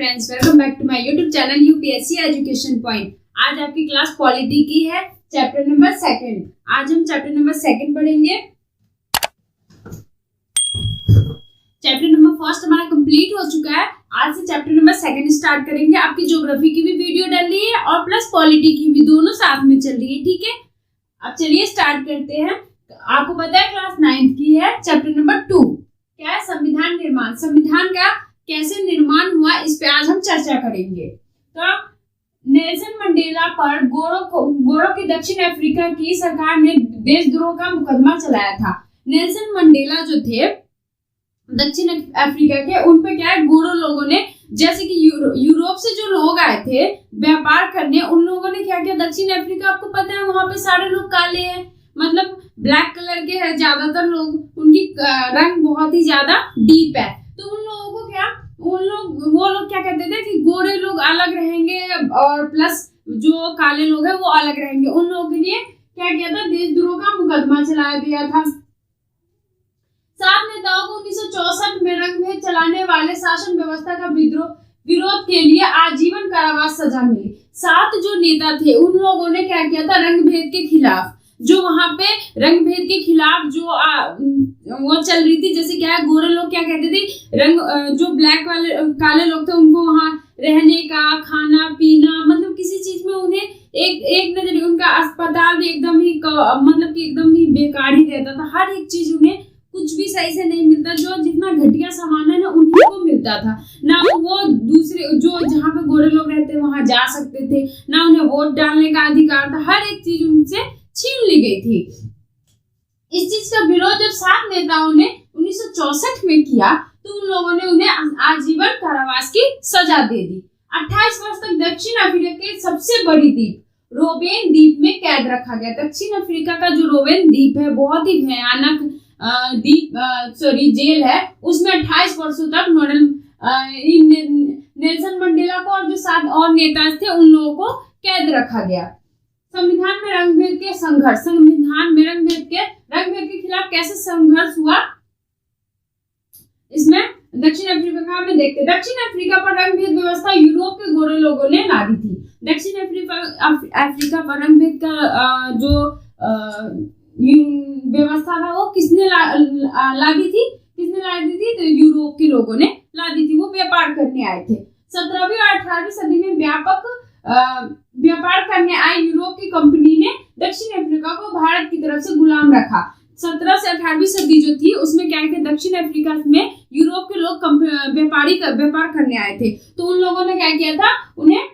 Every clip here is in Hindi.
Friends, welcome back to my YouTube channel UPSC education point. आज आपकी क्लास पॉलिटी की है, चैप्टर नंबर 2। आज हम चैप्टर नंबर 2 पढ़ेंगे। चैप्टर नंबर 1 हमारा कंप्लीट हो चुका है। आज से चैप्टर नंबर 2 स्टार्ट करेंगे। आपकी ज्योग्राफी की भी वीडियो डल रही है और प्लस पॉलिटी की भी, दोनों साथ में चल रही है। ठीक है, अब चलिए स्टार्ट करते हैं। आपको पता है क्लास 9 की है, चैप्टर नंबर 2 क्या है? संविधान निर्माण। संविधान का कैसे निर्माण हुआ, इस पे आज हम चर्चा करेंगे। तो नेल्सन मंडेला पर गोरों की दक्षिण अफ्रीका की सरकार ने देशद्रोह का मुकदमा चलाया था। नेल्सन मंडेला जो थे दक्षिण अफ्रीका के, उन पे क्या है, गोरों लोगों ने, जैसे कि यूरोप से जो लोग आए थे व्यापार करने, उन लोगों ने क्या किया, दक्षिण अफ्रीका आपको पता है वहां पे सारे लोग काले हैं, मतलब ब्लैक कलर के हैं ज्यादातर लोग, उनकी रंग बहुत ही ज्यादा डीप है। तो उन लोगों को क्या, वो लोग क्या कहते थे कि गोरे लोग अलग रहेंगे और प्लस जो काले लोग हैं वो अलग रहेंगे। उन लोगों के लिए क्या किया था, देशद्रोह का मुकदमा चलाया गया था। 7 नेताओं को 1964 में रंगभेद चलाने वाले शासन व्यवस्था का विरोध के लिए आजीवन कारावास सजा मिली। 7 जो नेता थे उन लोगों ने क्या किया था, रंगभेद के खिलाफ, जो वहां पे रंगभेद के खिलाफ जो वो चल रही थी, जैसे क्या है, गोरे लोग क्या कहते थे, जो ब्लैक वाले काले लोग थे उनको वहां रहने का, खाना पीना, मतलब किसी चीज में उन्हें एक नजरिए, उनका अस्पताल भी एकदम ही मतलब कि एकदम ही बेकार ही रहता था। हर एक चीज उन्हें कुछ भी सही से नहीं मिलता, जो जितना घटिया सामान है ना उन्हीं को मिलता था। ना वो दूसरे जो जहाँ पे गोरे लोग रहते वहां जा सकते थे, ना उन्हें वोट डालने का अधिकार था। हर एक चीज उनसे छीन ली गई थी। इस चीज का विरोध जब 7 नेताओं ने 1964 में किया तो उन लोगों ने उन्हें आजीवन कारावास की सजा दे दी। 28 वर्ष तक दक्षिण अफ्रीका के सबसे बड़ी द्वीप रोबेन द्वीप में कैद रखा गया। दक्षिण अफ्रीका का जो रोबेन द्वीप है बहुत ही भयानक जेल है, उसमें 28 वर्षों तक नेल्सन मंडेला को और जो 7 और नेता थे उन लोगों को कैद रखा गया। संविधान में रंगभेद के संघर्ष। संविधान में रंगभेद के खिलाफ कैसे संघर्ष हुआ, इसमें दक्षिण अफ्रीका में देखते। दक्षिण अफ्रीका पर रंगभेद व्यवस्था यूरोप के गोरे लोगों ने ला दी थी। दक्षिण अफ्रीका पर रंगभेद का जो व्यवस्था था वो किसने ला दी थी? तो यूरोप के लोगों ने ला दी थी। वो व्यापार करने आए थे। 17वीं और 18वीं सदी में व्यापक व्यापार करने आए यूरोप की कंपनी ने दक्षिण अफ्रीका को भारत की तरफ से गुलाम रखा। 17 से 18वीं सदी जो थी उसमें क्या है कि दक्षिण अफ्रीका में यूरोप के लोग व्यापार करने आए थे, तो उन लोगों ने क्या किया था, उन्हें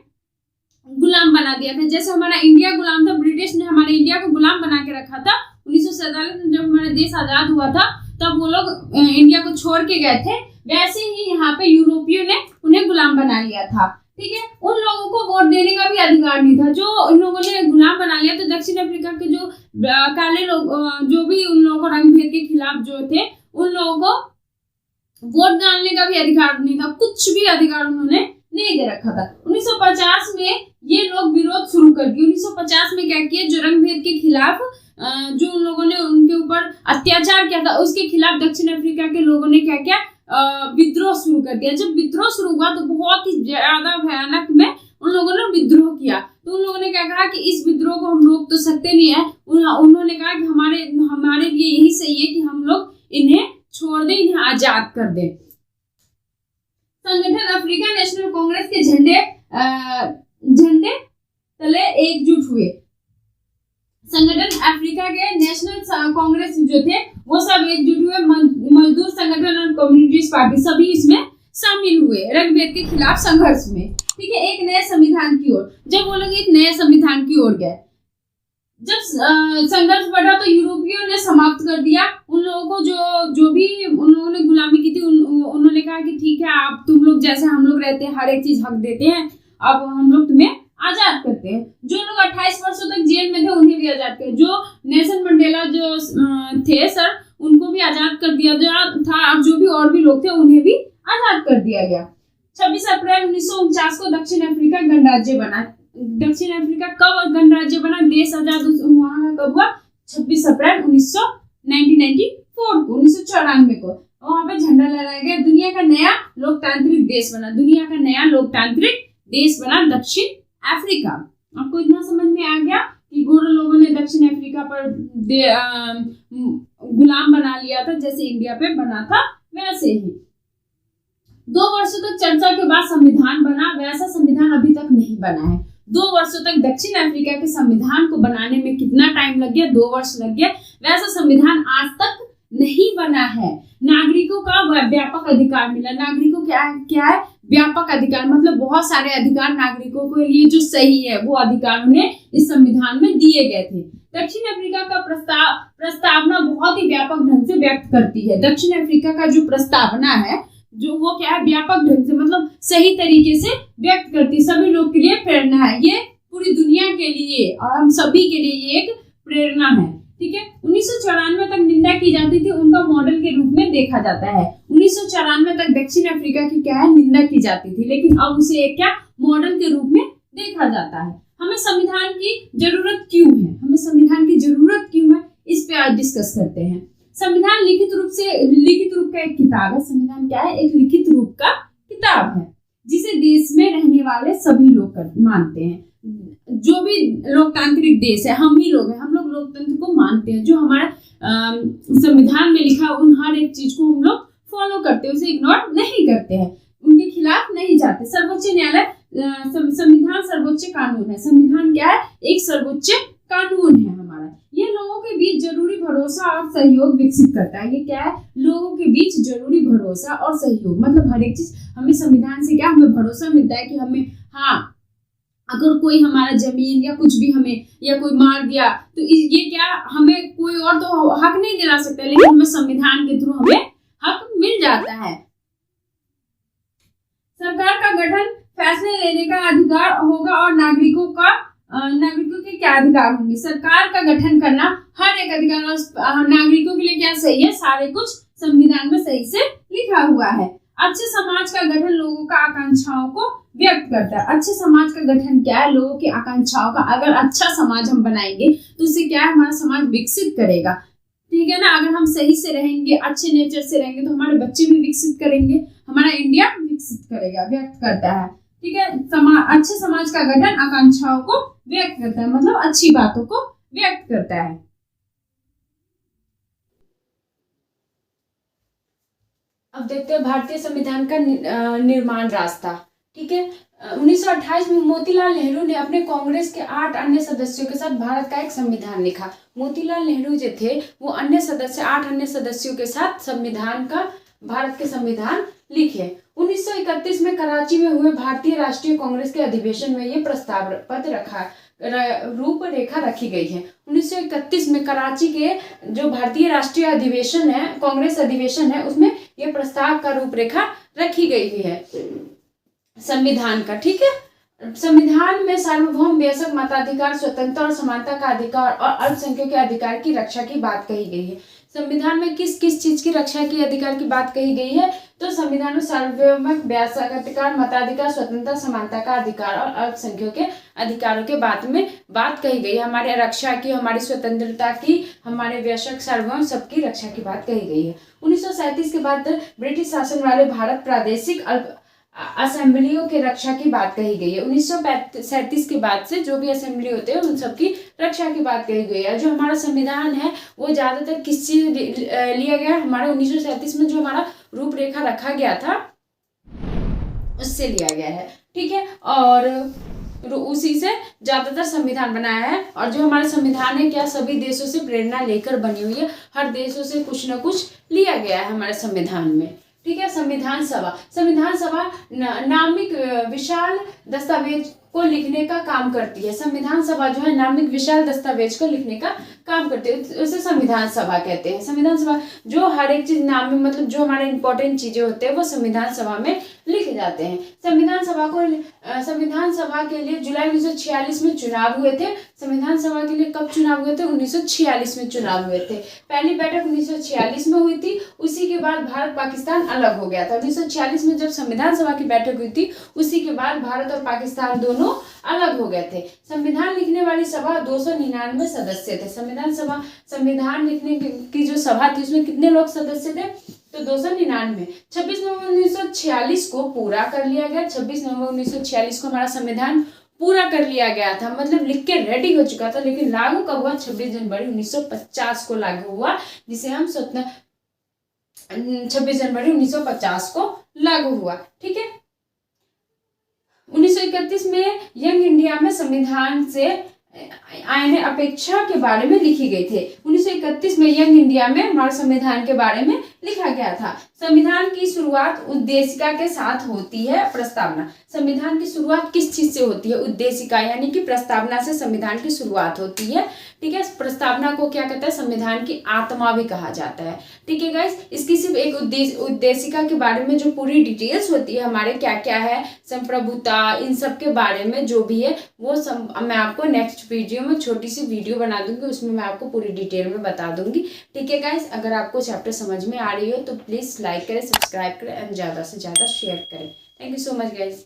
गुलाम बना दिया था। जैसे हमारा इंडिया गुलाम था, ब्रिटिश ने हमारे इंडिया को गुलाम बना के रखा था। 1947 में जब हमारा देश आजाद हुआ था तब वो लोग इंडिया को छोड़ के गए थे, वैसे ही यहाँ पे यूरोपियों ने उन्हें गुलाम बना लिया था। ठीक है, उन लोगों को वोट देने का भी अधिकार नहीं था। जो इन लोगों ने गुलाम बना लिया, तो दक्षिण अफ्रीका के जो काले लोग, जो भी उन लोगों को रंगभेद के खिलाफ जो थे, उन लोगों को वोट डालने का भी अधिकार नहीं था। कुछ भी अधिकार उन्होंने नहीं दे रखा था। 1950 में ये लोग विरोध शुरू कर दिया। 1950 में क्या किया, जो रंगभेद के खिलाफ जो उन लोगों ने उनके ऊपर अत्याचार किया था, उसके खिलाफ दक्षिण अफ्रीका के लोगों ने क्या किया, विद्रोह शुरू कर दिया। जब विद्रोह शुरू हुआ तो बहुत ही ज्यादा भयानक में उन लोगों ने विद्रोह किया। तो उन लोगों ने क्या कहा कि इस विद्रोह को हम रोक तो सकते नहीं है। उन्होंने कहा कि हमारे लिए यही सही है कि हम लोग इन्हें छोड़ दें, इन्हें आजाद कर दें। संगठन अफ्रीकन नेशनल कांग्रेस के झंडे तले एकजुट हुए। संगठन अफ्रीका के नेशनल कांग्रेस जो थे वो सब एकजुट हुए। मजदूर संगठन और कम्युनिस्ट पार्टी सभी इसमें शामिल हुए रंगभेद के खिलाफ संघर्ष में। ठीक है, एक नए संविधान की ओर। जब वो लोग एक नए संविधान की ओर गए, जब संघर्ष बढ़ा तो यूरोपियों ने समाप्त कर दिया। उन लोगों को जो भी उन लोगों ने गुलामी की थी, उन्होंने कहा कि ठीक है, आप तुम लोग जैसे हम लोग रहते हैं, हर एक चीज हक देते हैं, अब हम लोग तुम्हें आजाद करते हैं। जो लोग 28 वर्षों तक जेल में थे उन्हें भी आजाद कर, जो नेल्सन मंडेला जो थे सर, उनको भी आजाद कर दिया था। अब जो भी और भी लोग थे उन्हें भी आजाद कर दिया गया। 26 अप्रैल 1949 को दक्षिण अफ्रीका गणराज्य बना। दक्षिण अफ्रीका कब गणराज्य बना, देश आजाद वहां कब हुआ? 26 अप्रैल 1994 को, 1994 को। वहां पे झंडा लहराया गया। दुनिया का नया लोकतांत्रिक देश बना, दुनिया का नया लोकतांत्रिक देश बना दक्षिण अफ्रीका। आपको इतना समझ में आ गया कि गोरे लोगों ने दक्षिण अफ्रीका पर गुलाम बना लिया था, जैसे इंडिया पे बना था वैसे ही। 2 वर्षों तक चर्चा के बाद संविधान बना, वैसा संविधान अभी तक नहीं बना है। 2 वर्षों तक दक्षिण अफ्रीका के संविधान को बनाने में कितना टाइम लग गया, 2 वर्ष लग गया। वैसा संविधान आज तक नहीं बना है। नागरिकों का व्यापक अधिकार मिला। नागरिकों क्या है व्यापक अधिकार, मतलब बहुत सारे अधिकार नागरिकों के लिए जो सही है वो अधिकार उन्हें इस संविधान में दिए गए थे। दक्षिण अफ्रीका का प्रस्तावना बहुत ही व्यापक ढंग से व्यक्त करती है। दक्षिण अफ्रीका का जो प्रस्तावना है जो वो क्या है व्यापक ढंग से, मतलब सही तरीके से व्यक्त करती है। सभी लोग के लिए प्रेरणा है, ये पूरी दुनिया के लिए और हम सभी के लिए ये एक प्रेरणा है। ठीक है, 1994 तक निंदा की जाती थी, उनका मॉडल के रूप में देखा जाता है। 1994 तक दक्षिण अफ्रीका की क्या है निंदा की जाती थी, लेकिन अब उसे एक क्या मॉडल के रूप में देखा जाता है। हमें संविधान की जरूरत क्यों है, हमें संविधान की जरूरत क्यों है, इस पे आज डिस्कस करते हैं। संविधान लिखित रूप का एक किताब है। संविधान क्या है, एक लिखित रूप का किताब है जिसे देश में रहने वाले सभी लोग मानते हैं। जो भी लोकतांत्रिक देश है, हम ही लोग हैं, हम लोग लोकतंत्र को मानते हैं। जो हमारा संविधान में लिखा उन हर एक चीज को हम लोग फॉलो करते हैं, उसे इग्नोर नहीं करते हैं, उनके खिलाफ नहीं जाते। सर्वोच्च न्यायालय, संविधान सर्वोच्च कानून है। संविधान क्या है, एक सर्वोच्च कानून है हमारा। ये लोगों के बीच जरूरी भरोसा और सहयोग विकसित करता है। ये क्या है, लोगों के बीच जरूरी भरोसा और सहयोग, मतलब हर एक चीज हमें संविधान से क्या हमें भरोसा मिलता है कि हमें अगर कोई हमारा जमीन या कुछ भी हमें या कोई मार दिया तो ये क्या हमें कोई और तो हक नहीं दिला सकता, लेकिन हमें संविधान के थ्रू हमें हक मिल जाता है। सरकार का गठन फैसले लेने का अधिकार होगा और नागरिकों के क्या अधिकार होंगे। सरकार का गठन करना हर एक अधिकार और नागरिकों के लिए क्या सही है, सारे कुछ संविधान में सही से लिखा हुआ है। अच्छे समाज का गठन लोगों का आकांक्षाओं को व्यक्त करता है। अच्छे समाज का गठन क्या है, लोगों की आकांक्षाओं का। अगर अच्छा समाज हम बनाएंगे तो उससे क्या है, हमारा समाज विकसित करेगा। ठीक है ना, अगर हम सही से रहेंगे, अच्छे नेचर से रहेंगे तो हमारे बच्चे भी विकसित करेंगे, हमारा इंडिया विकसित करेगा, व्यक्त करता है। ठीक है, अच्छे समाज का गठन आकांक्षाओं को व्यक्त करता है, मतलब अच्छी बातों को व्यक्त करता है। अब देखते हैं भारतीय संविधान का निर्माण रास्ता। ठीक है, 1928 में मोतीलाल नेहरू ने अपने कांग्रेस के 8 अन्य सदस्यों के साथ भारत का एक संविधान लिखा। मोतीलाल नेहरू जो थे वो 8 अन्य सदस्यों के साथ भारत के संविधान लिखे। 1931 में कराची में हुए भारतीय राष्ट्रीय कांग्रेस के अधिवेशन में ये प्रस्ताव पत्र रूपरेखा रखी गई है। 1931 में कराची के जो भारतीय राष्ट्रीय अधिवेशन है, कांग्रेस अधिवेशन है, उसमें यह प्रस्ताव का रूपरेखा रखी गई है संविधान का। ठीक है, संविधान में सार्वभौम बेशक मताधिकार, स्वतंत्रता और समानता का अधिकार और अल्पसंख्यकों के अधिकार की रक्षा की बात कही गई है। संविधान में किस किस चीज की रक्षा की अधिकार की बात कही गई है, तो संविधान में सार्वभौम बेशक अधिकार, मताधिकार, स्वतंत्रता, समानता का अधिकार और अल्पसंख्यकों के अधिकारों के बात कही गई है। हमारे रक्षा की, हमारी स्वतंत्रता की, हमारे बेशक सार्वभौम सबकी रक्षा की बात कही गई है। 1937 के बाद ब्रिटिश शासन वाले भारत प्रादेशिक असेंबलियों के रक्षा की बात कही गई है। 1937 के बाद से जो भी असेंबली होते हैं उन सबकी रक्षा की बात कही गई है। जो हमारा संविधान है वो ज्यादातर किस चीज लिया गया, हमारा 1937 में जो हमारा रूपरेखा रखा गया था उससे लिया गया है। ठीक है, और उसी से ज्यादातर संविधान बनाया है। और जो हमारा संविधान है क्या सभी देशों से प्रेरणा लेकर बनी हुई है, हर देशों से कुछ न कुछ लिया गया है हमारे संविधान में। ठीक है, संविधान सभा नामिक विशाल दस्तावेज को लिखने का काम करती है। संविधान सभा जो है नामिक विशाल दस्तावेज को लिखने का काम करती है, उसे संविधान सभा कहते हैं। संविधान सभा जो हर एक चीज नाम में, मतलब जो हमारे इंपॉर्टेंट चीजें होते हैं वो संविधान सभा में लिखे जाते हैं। संविधान सभा के लिए जुलाई 1946 में चुनाव हुए थे। संविधान सभा के लिए कब चुनाव हुए थे, 1946 में चुनाव हुए थे। पहली बैठक 1946 में हुई थी, उसी के बाद भारत पाकिस्तान अलग हो गया था। 1946 में जब संविधान सभा की बैठक हुई थी उसी के बाद भारत और पाकिस्तान दोनों अलग हो गए थे। संविधान लिखने वाली सभा 299 सदस्य थे। संविधान लिखने की जो सभा थी उसमें कितने लोग सदस्य थे, तो 299 26 नवंबर 1946 को पूरा कर लिया गया। 26 नवंबर 1946 को हमारा संविधान पूरा कर लिया गया था, मतलब लिख के रेडी हो चुका था। लेकिन लागू कब हुआ? 26 जनवरी 1950 को लागू हुआ, जिसे हम 26 जनवरी 1950 को लागू हुआ। ठीक है। 1931 में यंग इंडिया में संविधान से आईने अपेक्षा के बारे में लिखी गई थी। 1931 में यंग इंडिया में हमारे संविधान के बारे में लिखा गया था। संविधान की शुरुआत उद्देशिका के साथ होती है। प्रस्तावना, संविधान की शुरुआत किस चीज से होती है? उद्देशिका यानी कि प्रस्तावना से संविधान की शुरुआत होती है। ठीक है। प्रस्तावना को क्या कहते हैं? संविधान की आत्मा भी कहा जाता है। ठीक है गाइस, इसकी सिर्फ एक उद्देशिका के बारे में जो पूरी डिटेल्स होती है हमारे क्या क्या है, संप्रभुता, इन सब के बारे में जो भी है वो मैं आपको नेक्स्ट वीडियो में छोटी सी वीडियो बना दूंगी, उसमें मैं आपको पूरी डिटेल में बता दूंगी। ठीक है गाइस, अगर आपको चैप्टर समझ में आ रही हो तो प्लीज लाइक करें, सब्सक्राइब करें एंड ज़्यादा से ज़्यादा शेयर करें। Thank you so much guys.